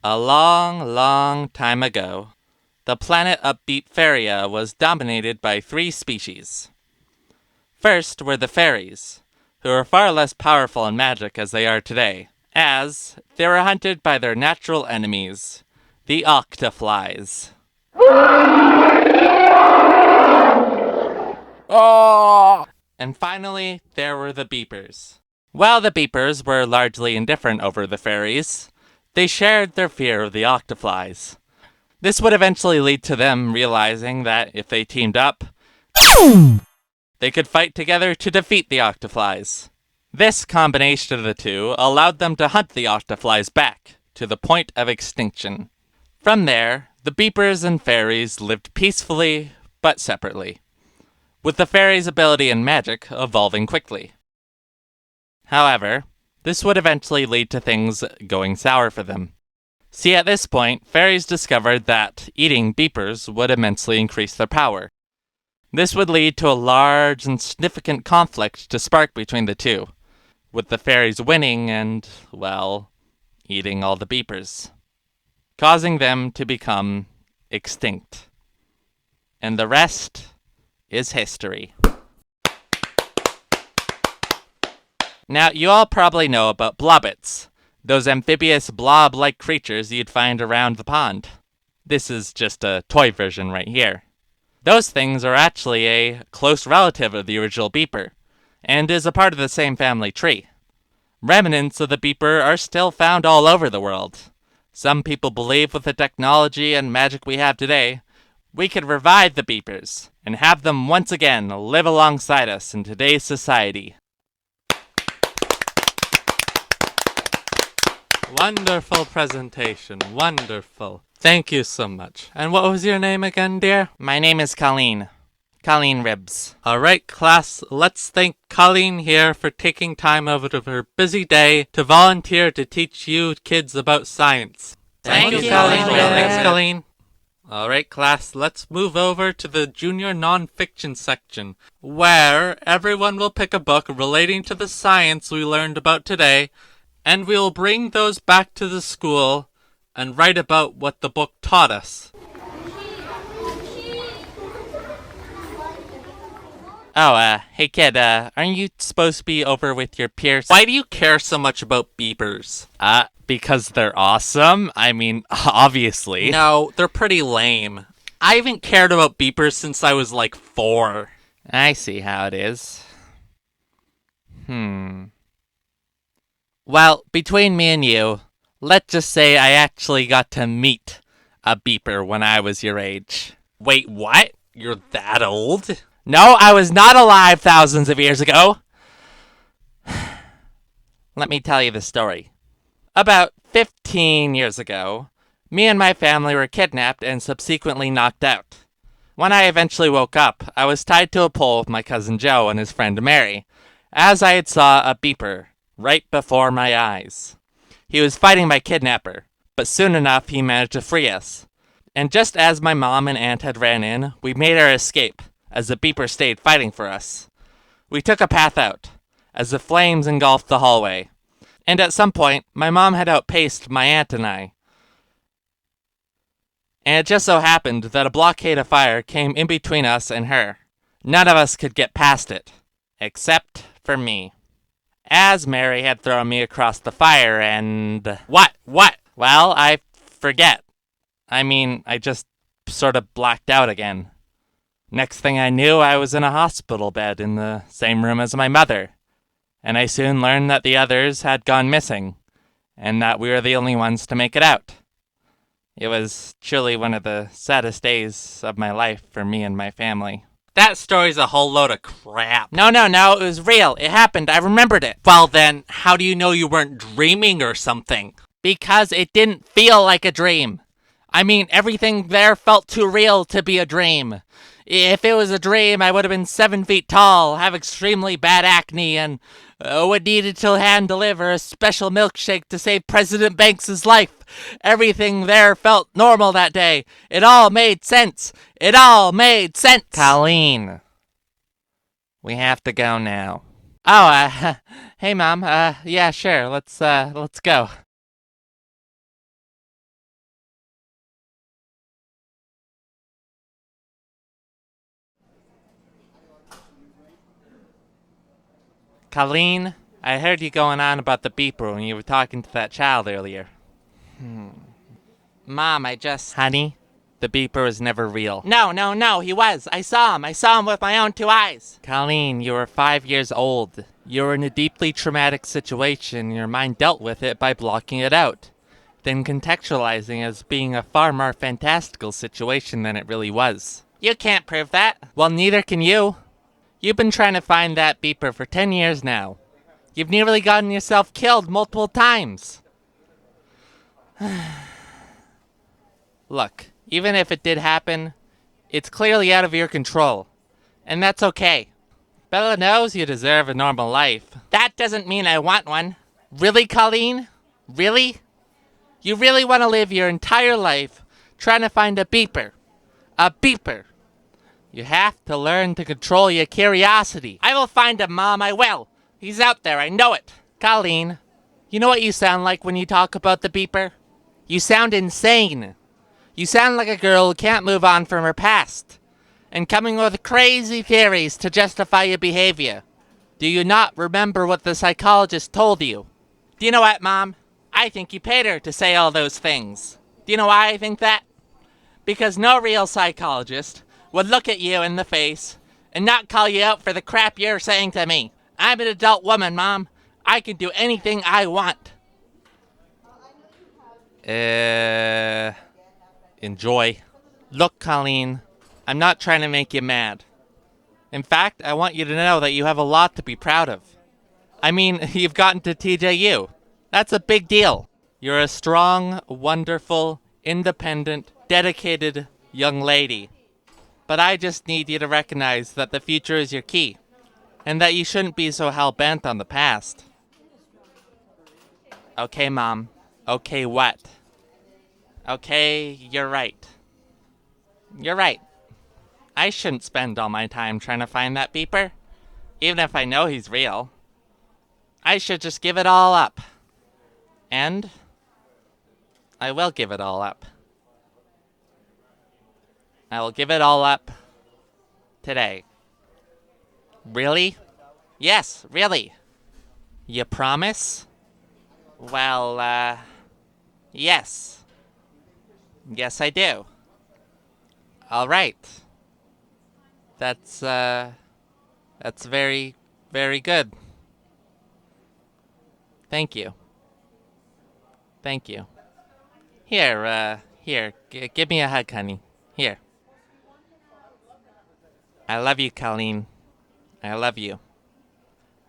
A long, long time ago, the planet of BeepFairia was dominated by three species. First were the fairies, who were far less powerful in magic as they are today, as they were hunted by their natural enemies, the octoflies. And finally, there were the beepers. While the beepers were largely indifferent over the fairies, they shared their fear of the octoflies. This would eventually lead to them realizing that if they teamed up, they could fight together to defeat the octoflies. This combination of the two allowed them to hunt the octoflies back to the point of extinction. From there, the beepers and fairies lived peacefully but separately, with the fairies' ability and magic evolving quickly. However, this would eventually lead to things going sour for them. See, at this point, fairies discovered that eating beepers would immensely increase their power. This would lead to a large and significant conflict to spark between the two, with the fairies winning and, well, eating all the beepers, causing them to become extinct. And the rest is history. Now, you all probably know about blobbits, those amphibious blob-like creatures you'd find around the pond. This is just a toy version right here. Those things are actually a close relative of the original beeper, and is a part of the same family tree. Remnants of the beeper are still found all over the world. Some people believe with the technology and magic we have today, we could revive the beepers and have them once again live alongside us in today's society. Wonderful presentation, wonderful. Thank you so much. And what was your name again, dear? My name is Colleen. Colleen Ribs. Alright, class, let's thank Colleen here for taking time out of her busy day to volunteer to teach you kids about science. Thank you, Colleen. Colleen. Thanks, Colleen. Alright, class, let's move over to the junior nonfiction section, where everyone will pick a book relating to the science we learned about today, and we'll bring those back to the school and write about what the book taught us. Oh, hey kid, aren't you supposed to be over with your peers? Why do you care so much about beepers? Because they're awesome? I mean, obviously. No, they're pretty lame. I haven't cared about beepers since I was like 4. I see how it is. Well, between me and you, let's just say I actually got to meet a beeper when I was your age. Wait, what? You're that old? No, I was not alive thousands of years ago. Let me tell you the story. About 15 years ago, me and my family were kidnapped and subsequently knocked out. When I eventually woke up, I was tied to a pole with my cousin Joe and his friend Mary, as I had saw a beeper right before my eyes. He was fighting my kidnapper, but soon enough he managed to free us. And just as my mom and aunt had ran in, we made our escape, as the beeper stayed fighting for us. We took a path out, as the flames engulfed the hallway. And at some point, my mom had outpaced my aunt and I. And it just so happened that a blockade of fire came in between us and her. None of us could get past it, except for me. As Mary had thrown me across the fire and... What? Well, I forget. I just sort of blacked out again. Next thing I knew, I was in a hospital bed in the same room as my mother. And I soon learned that the others had gone missing, and that we were the only ones to make it out. It was truly one of the saddest days of my life for me and my family. That story's a whole load of crap. No, it was real. It happened. I remembered it. Well then, how do you know you weren't dreaming or something? Because it didn't feel like a dream. Everything there felt too real to be a dream. If it was a dream, I would have been 7 feet tall, have extremely bad acne, and would need to hand deliver a special milkshake to save President Banks' life. Everything there felt normal that day. It all made sense. Colleen, we have to go now. Oh, hey Mom, yeah, sure, let's go. Colleen, I heard you going on about the beeper when you were talking to that child earlier. Mom, Honey, the beeper was never real. No, he was. I saw him with my own 2 eyes. Colleen, you were 5 years old. You were in a deeply traumatic situation. Your mind dealt with it by blocking it out, then contextualizing as being a far more fantastical situation than it really was. You can't prove that. Well, neither can you. You've been trying to find that beeper for 10 years now. You've nearly gotten yourself killed multiple times. Look, even if it did happen, it's clearly out of your control. And that's okay. Bella knows you deserve a normal life. That doesn't mean I want one. Really, Colleen? Really? You really want to live your entire life trying to find a beeper? A beeper? You have to learn to control your curiosity. I will find him, Mom, I will. He's out there, I know it. Colleen, you know what you sound like when you talk about the beeper? You sound insane. You sound like a girl who can't move on from her past, and coming with crazy theories to justify your behavior. Do you not remember what the psychologist told you? Do you know what, Mom? I think you paid her to say all those things. Do you know why I think that? Because no real psychologist would look at you in the face and not call you out for the crap you're saying to me. I'm an adult woman, Mom. I can do anything I want. Enjoy. Look, Colleen, I'm not trying to make you mad. In fact, I want you to know that you have a lot to be proud of. I mean, you've gotten to TJU. That's a big deal. You're a strong, wonderful, independent, dedicated young lady. But I just need you to recognize that the future is your key, and that you shouldn't be so hell-bent on the past. Okay, Mom. Okay, what? Okay, you're right. You're right. I shouldn't spend all my time trying to find that beeper, even if I know he's real. I should just give it all up. And I will give it all up. I will give it all up today. Really? Yes, really. You promise? Well, yes. Yes, I do. All right. That's very, very good. Thank you. Thank you. Here, give me a hug, honey. Here. I love you, Colleen. I love you.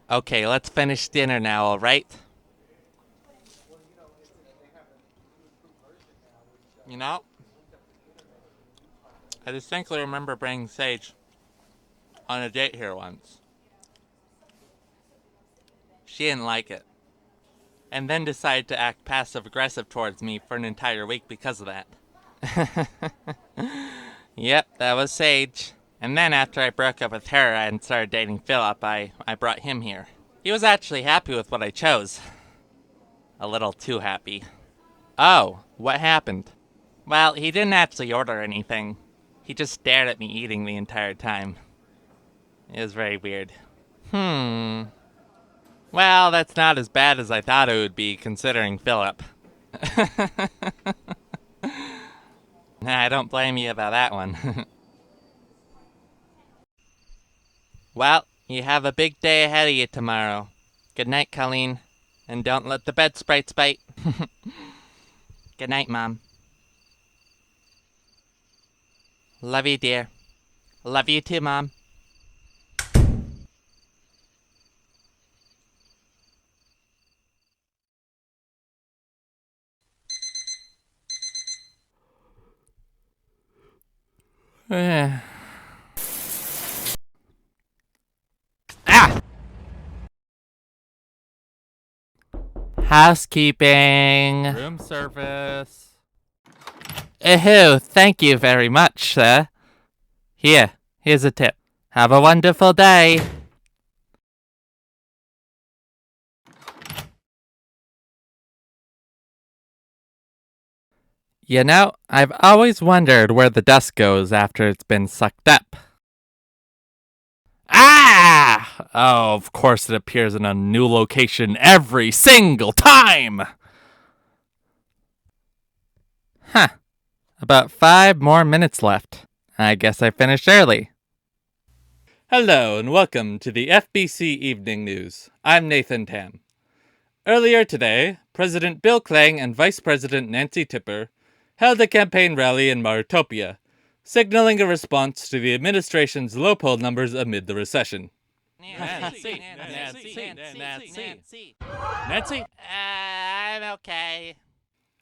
Okay, let's finish dinner now, all right? You know, I distinctly remember bringing Sage on a date here once. She didn't like it, and then decided to act passive-aggressive towards me for an entire week because of that. Yep, that was Sage. And then after I broke up with her and started dating Philip, I brought him here. He was actually happy with what I chose. A little too happy. Oh, what happened? Well, he didn't actually order anything. He just stared at me eating the entire time. It was very weird. Well, that's not as bad as I thought it would be, considering Philip. Nah, I don't blame you about that one. Well, you have a big day ahead of you tomorrow. Good night, Colleen. And don't let the bed sprites bite. Good night, Mom. Love you, dear. Love you too, Mom. Ah! Housekeeping. Room service. Thank you very much, sir. Here's a tip. Have a wonderful day. You know, I've always wondered where the dust goes after it's been sucked up. Ah! Oh, of course it appears in a new location every single time! Huh. About 5 more minutes left. I guess I finished early. Hello and welcome to the FBC Evening News. I'm Nathan Tam. Earlier today, President Bill Clang and Vice President Nancy Tipper held a campaign rally in Maritopia, signaling a response to the administration's low poll numbers amid the recession. Nancy. I'm okay.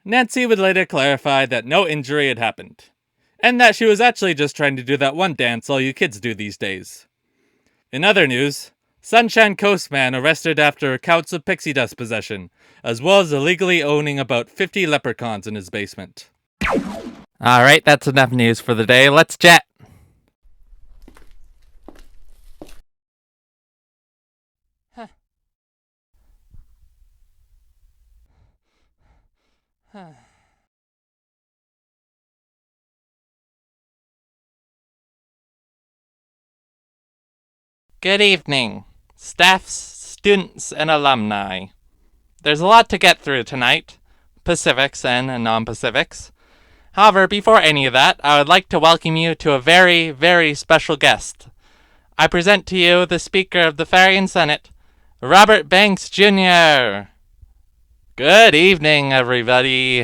Nancy would later clarify that no injury had happened, and that she was actually just trying to do that one dance all you kids do these days. In other news, Sunshine Coast man arrested after accounts of pixie dust possession, as well as illegally owning about 50 leprechauns in his basement. Alright, that's enough news for the day. Let's chat. Good evening, staffs, students, and alumni. There's a lot to get through tonight, Pacifics and non-Pacifics. However, before any of that, I would like to welcome you to a very, very special guest. I present to you the Speaker of the Farian Senate, Robert Banks, Jr. Good evening, everybody.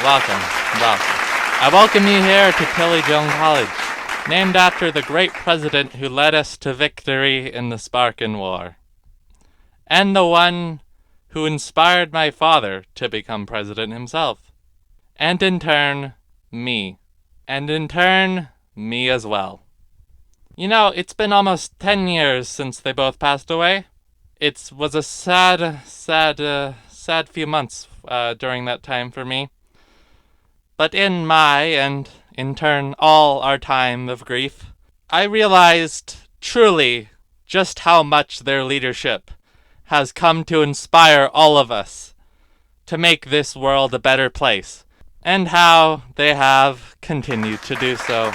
Welcome. I welcome you here to Tilly-Jones College, named after the great president who led us to victory in the Spartan War, and the one who inspired my father to become president himself, and in turn, me, me as well. You know, it's been almost 10 years since they both passed away. It was a sad few months during that time for me. But in my, and in turn all our time of grief, I realized truly just how much their leadership has come to inspire all of us to make this world a better place, and how they have continued to do so.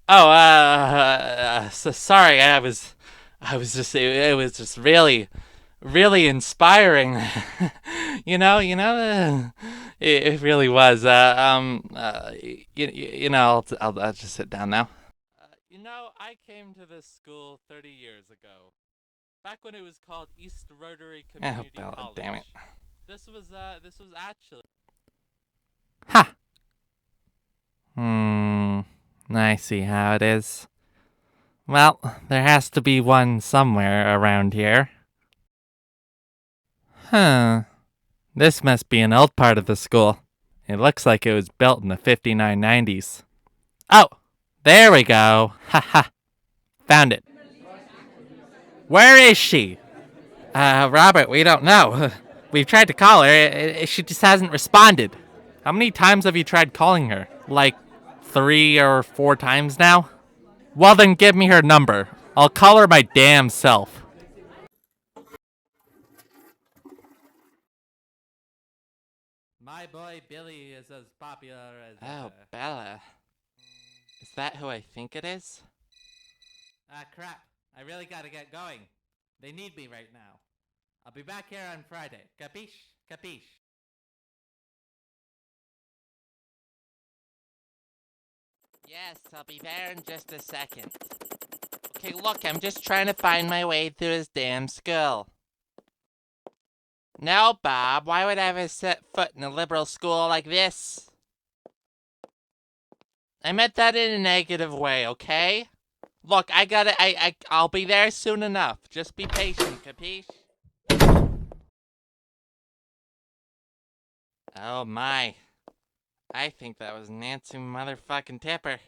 Oh, sorry, I was just, it was just really inspiring. It really was. I'll just sit down now. I came to this school 30 years ago, back when it was called East Rotary Community College. Damn it. This was actually. Ha! I see how it is. Well, there has to be one somewhere around here. Huh. This must be an old part of the school. It looks like it was built in the 5990s. Oh, there we go. Ha. Found it. Where is she? Robert, we don't know. We've tried to call her. She just hasn't responded. How many times have you tried calling her? Like 3 or 4 times now? Well, then give me her number. I'll call her my damn self. My boy Billy is as popular as... Oh, Bella. Is that who I think it is? Crap. I really gotta get going. They need me right now. I'll be back here on Friday. Capiche? Yes, I'll be there in just a second. Okay, look, I'm just trying to find my way through this damn school. No, Bob, why would I ever set foot in a liberal school like this? I meant that in a negative way, okay? Look, I'll be there soon enough. Just be patient, capiche? Oh my. I think that was Nancy motherfucking Tipper.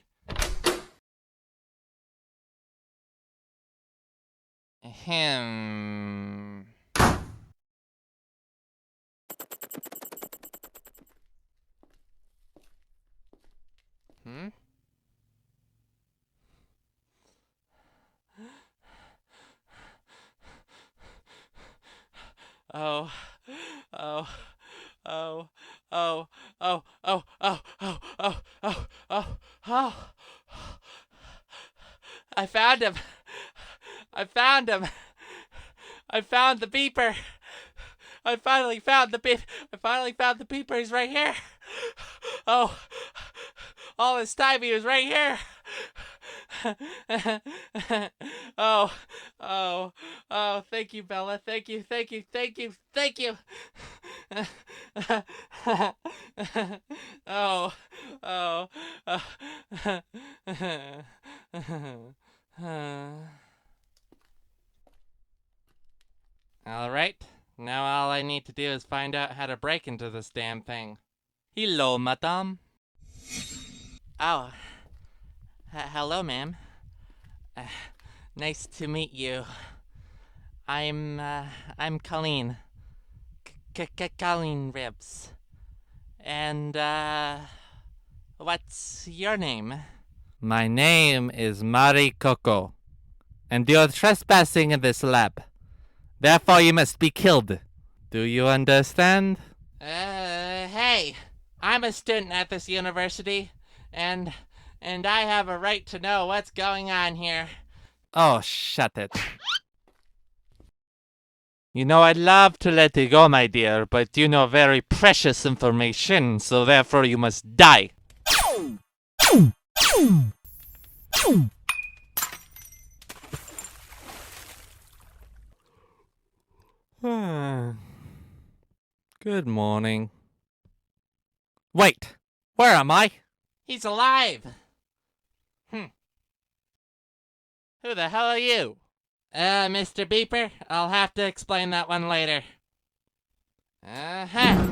Ahem. Oh, Oh, oh. I found him. I found him. I found the beeper. I finally found the beeper. He's right here. Oh, all this time he was right here. Oh, oh, thank you, Bella. Thank you. Oh, oh, all right. Now all I need to do is find out how to break into this damn thing. Hello, madame. Oh, hello, ma'am. Nice to meet you. I'm Colleen. Colleen Ribs. And, what's your name? My name is Mari Coco, and you're trespassing in this lab. Therefore, you must be killed. Do you understand? Hey, I'm a student at this university, and I have a right to know what's going on here. Oh, shut it. You know, I'd love to let you go, my dear, but you know very precious information, so therefore you must die. Good morning. Wait, where am I? He's alive. Who the hell are you? Mr. Beeper, I'll have to explain that one later. Uh-huh.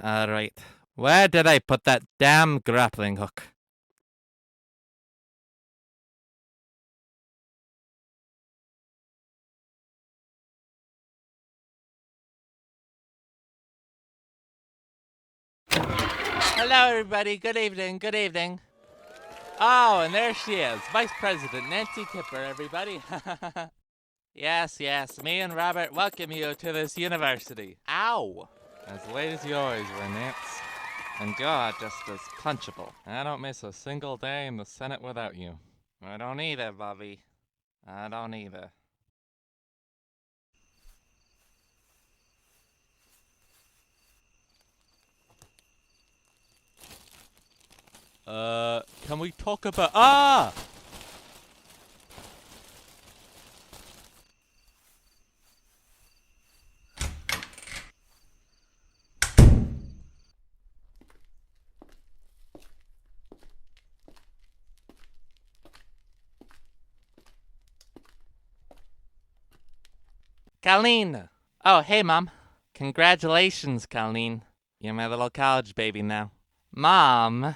Alright. Where did I put that damn grappling hook? Hello, everybody. Good evening. Oh, and there she is, Vice President Nancy Kipper, everybody. Yes, me and Robert welcome you to this university. Ow! As late as you always were, Nance. And you're just as punchable. I don't miss a single day in the Senate without you. I don't either, Bobby. I don't either. Can we talk about— Colleen! Oh, hey, Mom. Congratulations, Colleen. You're my little college baby now. Mom!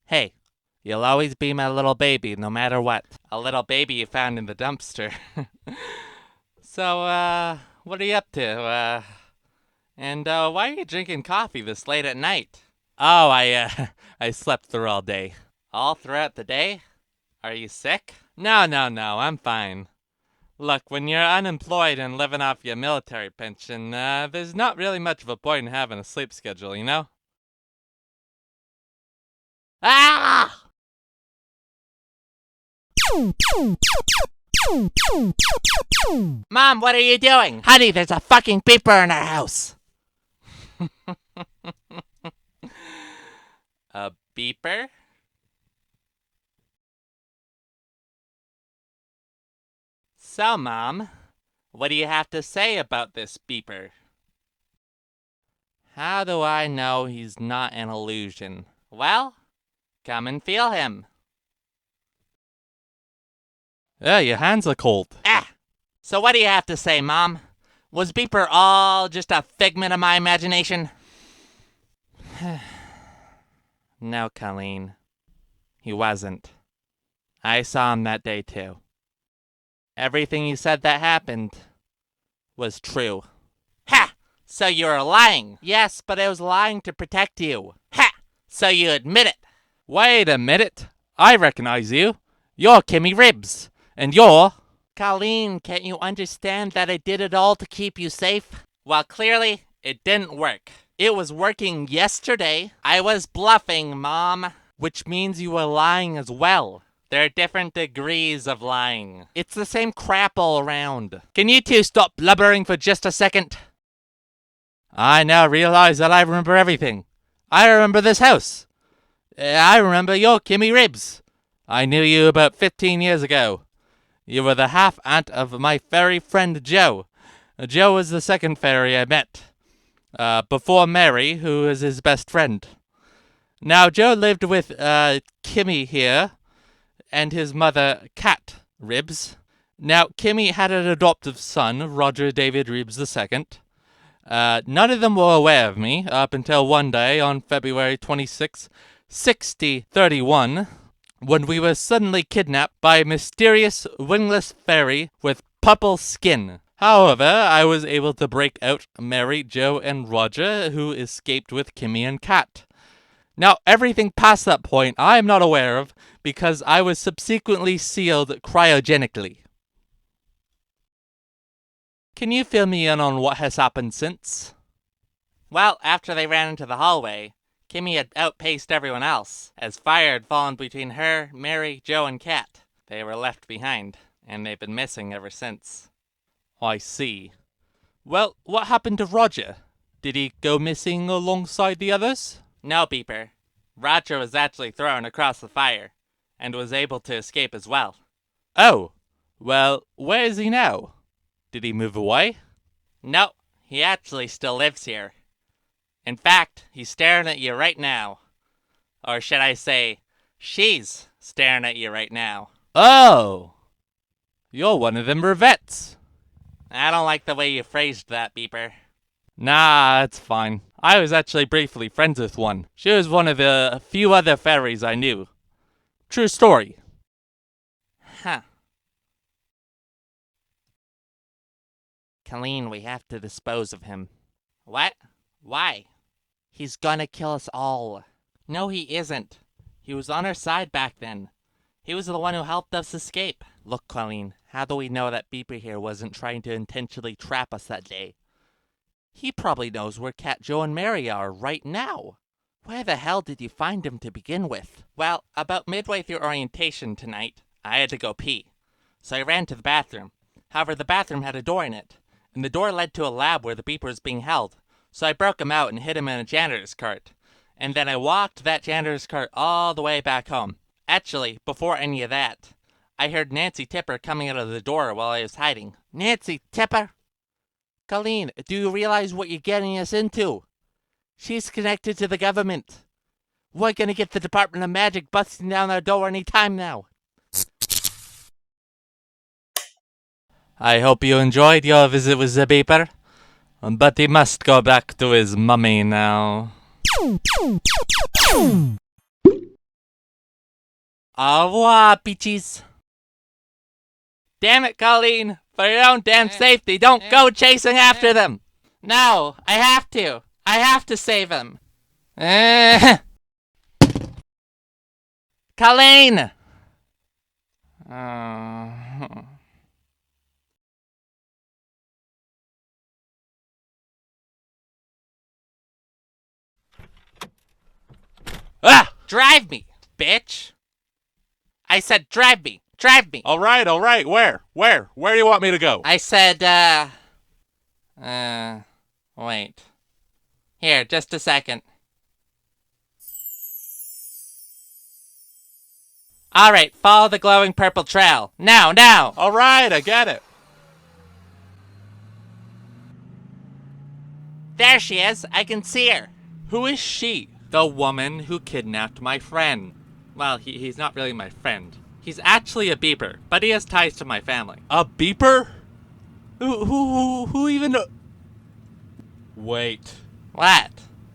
Hey, you'll always be my little baby, no matter what. A little baby you found in the dumpster. So, what are you up to? And why are you drinking coffee this late at night? Oh, I slept through all day. All throughout the day? Are you sick? No, I'm fine. Look, when you're unemployed and living off your military pension, there's not really much of a point in having a sleep schedule, you know? Ah! Mom, what are you doing? Honey, there's a fucking beeper in our house. A beeper? So, Mom, what do you have to say about this beeper? How do I know he's not an illusion? Well, come and feel him. Your hands are cold. So what do you have to say, Mom? Was Beeper all just a figment of my imagination? No, Colleen. He wasn't. I saw him that day, too. Everything you said that happened was true. Ha! So you were lying. Yes, but I was lying to protect you. Ha! So you admit it. Wait a minute. I recognize you. You're Kimmy Ribs. And you're— Colleen, can't you understand that I did it all to keep you safe? Well, clearly, It didn't work. It was working yesterday. I was bluffing, Mom. Which means you were lying as well. There are different degrees of lying. It's the same crap all around. Can you two stop blubbering for just a second? I now realize that I remember everything. I remember this house. I remember your Kimmy Ribs. I knew you about 15 years ago. You were the half-aunt of my fairy friend Joe. Joe was the second fairy I met. Before Mary, who is his best friend. Now, Joe lived with Kimmy here and his mother, Cat Ribs. Now, Kimmy had an adoptive son, Roger David Ribs II. None of them were aware of me up until one day on February 26, 6031, when we were suddenly kidnapped by a mysterious wingless fairy with purple skin. However, I was able to break out Mary, Joe, and Roger, who escaped with Kimmy and Cat. Now, everything past that point I am not aware of because I was subsequently sealed cryogenically. Can you fill me in on what has happened since? Well, after they ran into the hallway, Kimmy had outpaced everyone else, as fire had fallen between her, Mary, Joe, and Cat. They were left behind, and they've been missing ever since. I see. Well, what happened to Roger? Did he go missing alongside the others? No, Beeper. Roger was actually thrown across the fire, and was able to escape as well. Oh, well, where is he now? Did he move away? No, he actually still lives here. In fact, he's staring at you right now. Or should I say, she's staring at you right now. Oh! You're one of them revettes. I don't like the way you phrased that, Beeper. Nah, it's fine. I was actually briefly friends with one. She was one of the few other fairies I knew. True story. Huh. Colleen, we have to dispose of him. What? Why? He's gonna kill us all. No, he isn't. He was on our side back then. He was the one who helped us escape. Look, Colleen, how do we know that Beeper here wasn't trying to intentionally trap us that day? He probably knows where Cat, Joe, and Mary are right now. Where the hell did you find him to begin with? Well, about midway through orientation tonight, I had to go pee. So I ran to the bathroom. However, the bathroom had a door in it, and the door led to a lab where the Beeper was being held. So I broke him out and hid him in a janitor's cart. And then I walked that janitor's cart all the way back home. Actually, before any of that, I heard Nancy Tipper coming out of the door while I was hiding. Nancy Tipper? Colleen, do you realize what you're getting us into? She's connected to the government. We're gonna get the Department of Magic busting down our door any time now. I hope you enjoyed your visit with the Beeper, but he must go back to his mummy now. Au revoir, peaches. Damn it, Colleen. For your own damn safety, don't go chasing after them. No, I have to. I have to save him. Colleen! Ah! Drive me, bitch! I said drive me. Drive me. All right. Where do you want me to go? I said, wait. Here, just a second. Alright, follow the glowing purple trail. Now! All right, I get it. There she is. I can see her. Who is she? The woman who kidnapped my friend. Well, he's not really my friend. He's actually a Beeper, but he has ties to my family. A Beeper? Who even... Wait. What?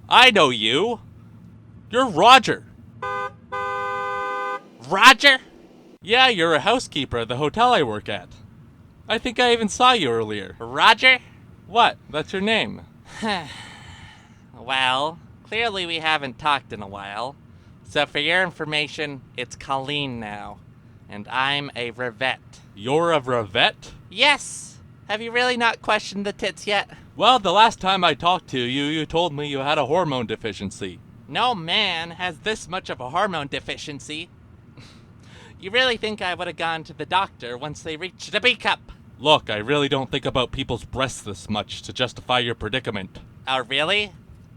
I know you. You're Roger. Roger? Yeah, you're a housekeeper at the hotel I work at. I think I even saw you earlier. Roger? What? That's your name. Well, clearly we haven't talked in a while. So for your information, it's Colleen now. And I'm a Revette. You're a Revette? Yes! Have you really not questioned the tits yet? Well, the last time I talked to you, you told me you had a hormone deficiency. No man has this much of a hormone deficiency. You really think I would have gone to the doctor once they reached a B cup? Look, I really don't think about people's breasts this much to justify your predicament. Oh, really?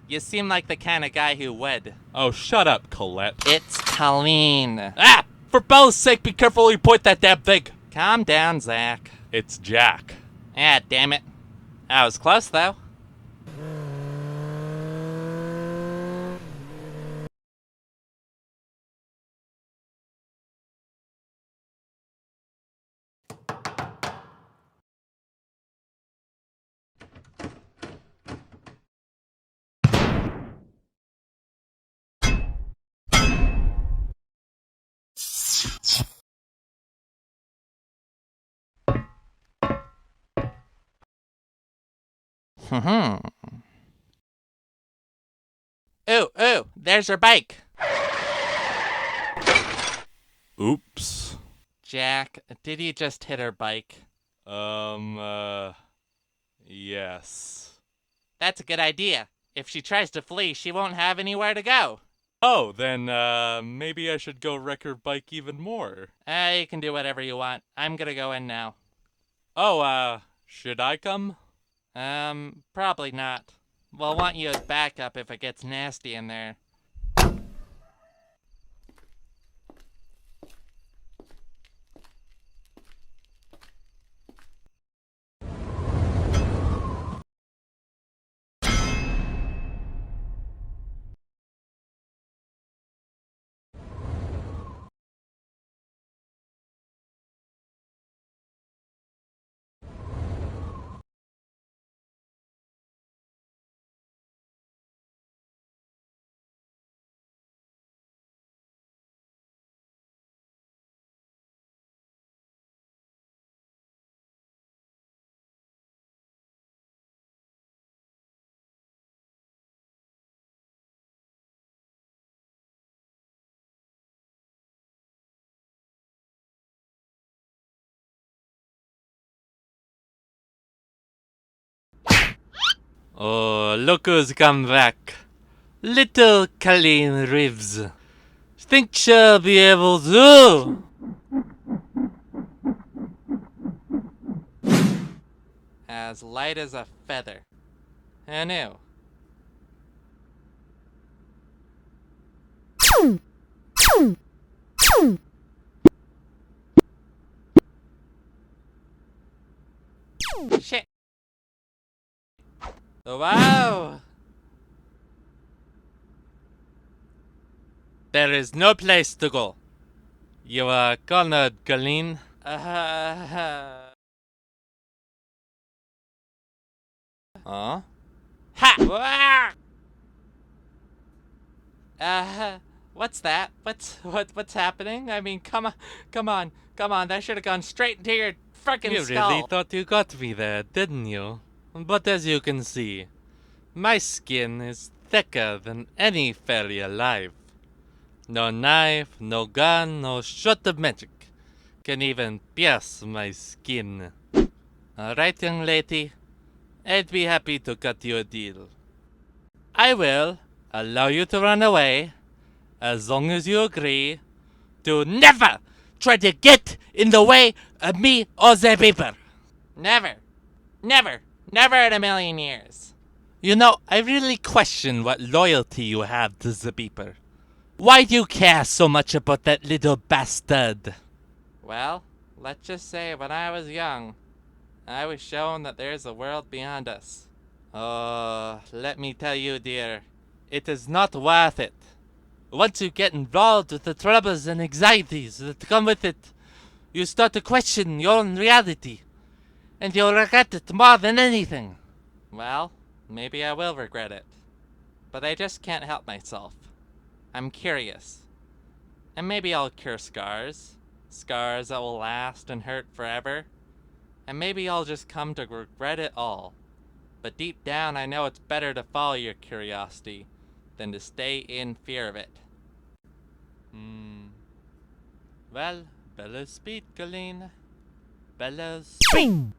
You seem like the kind of guy who would. Oh, shut up, Colette. It's Colleen. Ah! For Bella's sake, be careful where you point that damn thing! Calm down, Zach. It's Jack. Ah, damn it. I was close, though. Ooh, there's her bike. Oops. Jack, did you just hit her bike? Yes. That's a good idea. If she tries to flee, she won't have anywhere to go. Oh, then, maybe I should go wreck her bike even more. You can do whatever you want. I'm gonna go in now. Oh, should I come? Probably not. We'll want you as backup if it gets nasty in there. Oh, look who's come back. Little Colleen Reeves. Think she'll be able to? As light as a feather. Who knew? Shit. Wow! There is no place to go. You are cornered, Colleen. Huh? Huh? Ha! What's that? What's happening? I mean, come on. That should have gone straight into your frickin' You skull. really thought you got me there, didn't you? But as you can see, my skin is thicker than any fairy alive. No knife, no gun, no shot of magic can even pierce my skin. Alright, young lady, I'd be happy to cut you a deal. I will allow you to run away as long as you agree to never try to get in the way of me or the beeper. Never in a million years. You know, I really question what loyalty you have to the beeper. Why do you care so much about that little bastard? Well, let's just say when I was young, I was shown that there's a world beyond us. Oh, let me tell you, dear, it is not worth it. Once you get involved with the troubles and anxieties that come with it, you start to question your own reality, and you'll regret it more than anything. Well, maybe I will regret it, but I just can't help myself. I'm curious, and maybe I'll cure scars that will last and hurt forever, and maybe I'll just come to regret it all. But deep down, I know it's better to follow your curiosity than to stay in fear of it. Well, Bella's speed, Colleen. Bella's speed.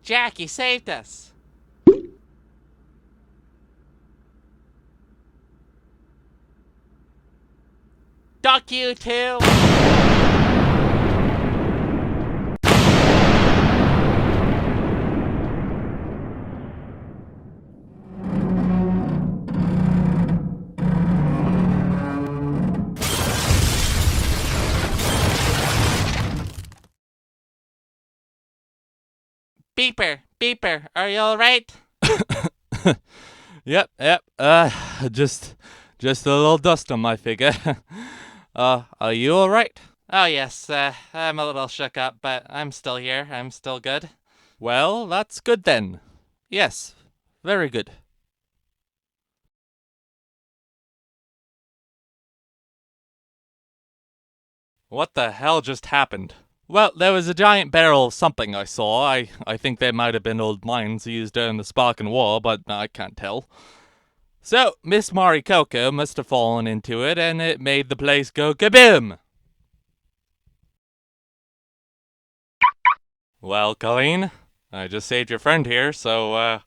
Jack, you saved us. Duck you too. Beeper, are you alright? Yep. Just a little dust on my figure. Are you alright? Oh, yes, I'm a little shook up, but I'm still here. I'm still good. Well, that's good then. Yes, very good. What the hell just happened? Well, there was a giant barrel of something I saw. I think they might have been old mines used during the Spartan War, but I can't tell. So, Miss Marikoko must have fallen into it, and it made the place go kaboom! Well, Colleen, I just saved your friend here, so,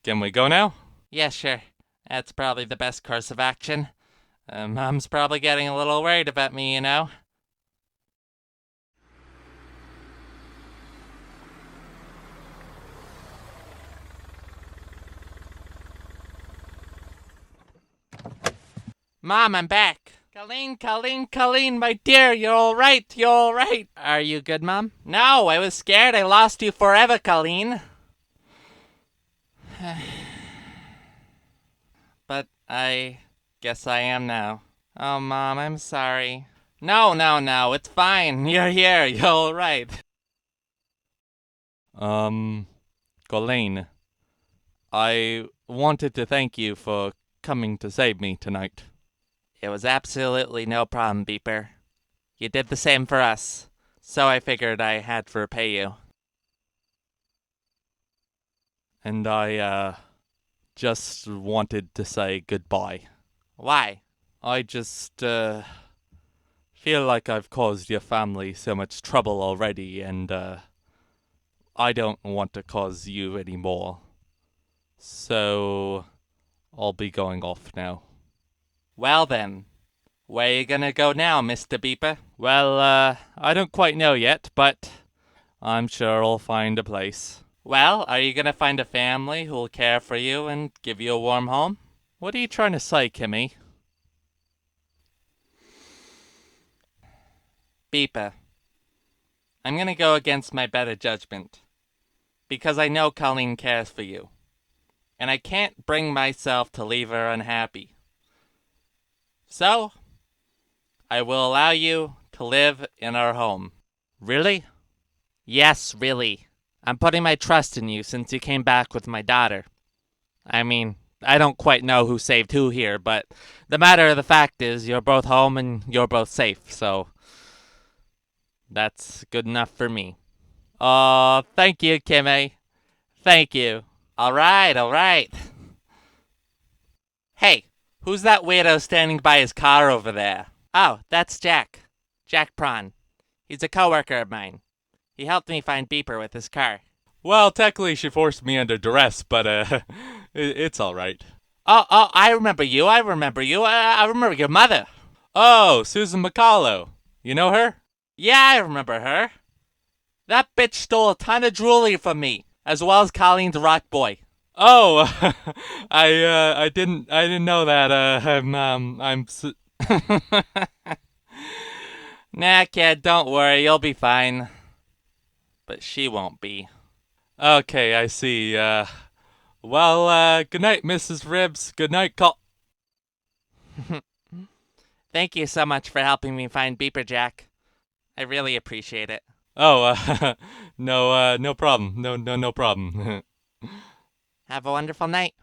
can we go now? Yeah, sure. That's probably the best course of action. Mom's probably getting a little worried about me, you know? Mom, I'm back. Colleen, my dear, you're alright, you're alright. Are you good, Mom? No, I was scared I lost you forever, Colleen. But I guess I am now. Oh, Mom, I'm sorry. No, it's fine. You're here, you're alright. Colleen, I wanted to thank you for coming to save me tonight. It was absolutely no problem, Beeper. You did the same for us, so I figured I had to repay you. And I, just wanted to say goodbye. Why? I just, feel like I've caused your family so much trouble already, and, I don't want to cause you any more. So, I'll be going off now. Well then, where you gonna go now, Mr. Beeper? Well, I don't quite know yet, but I'm sure I'll find a place. Well, are you gonna find a family who'll care for you and give you a warm home? What are you trying to say, Kimmy? Beeper, I'm gonna go against my better judgment. Because I know Colleen cares for you. And I can't bring myself to leave her unhappy. So, I will allow you to live in our home. Really? Yes, really. I'm putting my trust in you since you came back with my daughter. I mean, I don't quite know who saved who here, but the matter of the fact is you're both home and you're both safe, so that's good enough for me. Thank you, Kimmy. Thank you. All right. Hey, who's that weirdo standing by his car over there? Oh, that's Jack. Jack Prawn. He's a coworker of mine. He helped me find Beeper with his car. Well, technically she forced me under duress, but, it's alright. Oh, I remember you. I remember your mother. Oh, Susan McCullough. You know her? Yeah, I remember her. That bitch stole a ton of jewelry from me, as well as Colleen's rock boy. Oh, I didn't know that. Nah, kid, don't worry, you'll be fine. But she won't be. Okay, I see. Well, good night, Mrs. Ribs. Good night, Thank you so much for helping me find Beeper, Jack. I really appreciate it. Oh, no problem. No problem. Have a wonderful night.